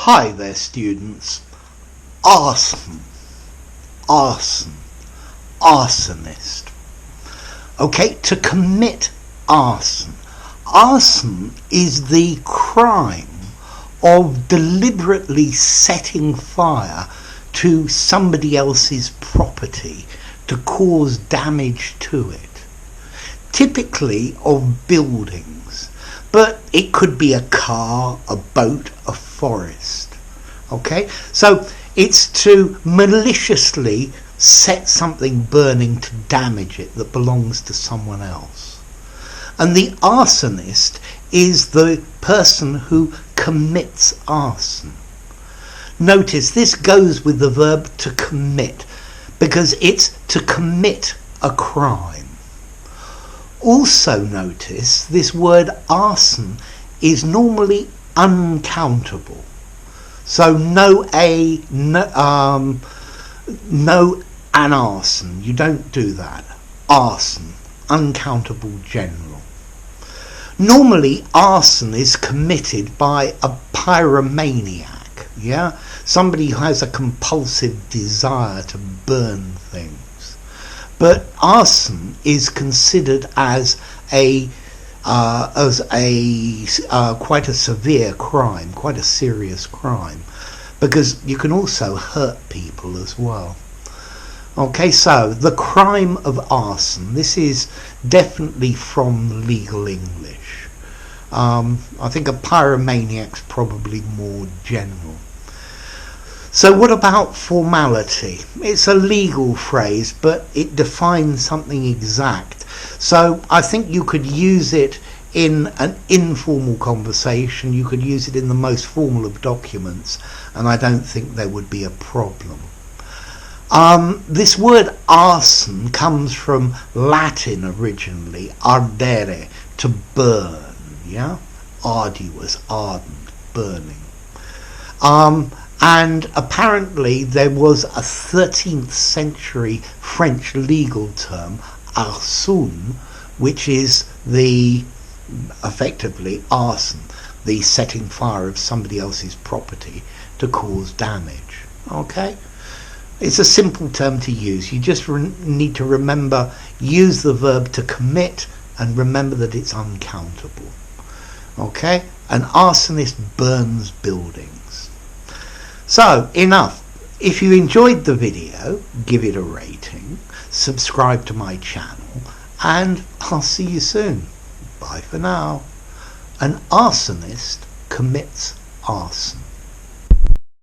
Hi there, students. Arson, arson, arsonist. Okay, to commit arson. Arson is the crime of deliberately setting fire to somebody else's property to cause damage to it. Typically of buildings, but it could be a car, a boat, a forest. Okay, so it's to maliciously set something burning to damage it that belongs to someone else. And the arsonist is the person who commits arson. Notice this goes with the verb to commit, because it's to commit a crime. Also notice this word arson is normally uncountable. So no an arson. You don't do that. Arson, uncountable general. Normally arson is committed by a pyromaniac, yeah? Somebody who has a compulsive desire to burn things. But arson is considered as quite a severe crime, quite a serious crime, because you can also hurt people as well. Okay, so the crime of arson. This is definitely from legal English. I think a pyromaniac's probably more general. So what about formality? It's a legal phrase, but it defines something exact. So I think you could use it in an informal conversation. You could use it in the most formal of documents, and I don't think there would be a problem. This word arson comes from Latin originally, ardere, to burn, yeah? Arduous, ardent, burning. And apparently there was a 13th century French legal term, Arson, which is effectively arson, the setting fire of somebody else's property to cause damage. Okay? It's a simple term to use. You just need to remember, use the verb to commit, and remember that it's uncountable. Okay? An arsonist burns buildings. So, enough. If you enjoyed the video, give it a rating, subscribe to my channel, and I'll see you soon. Bye for now. An arsonist commits arson.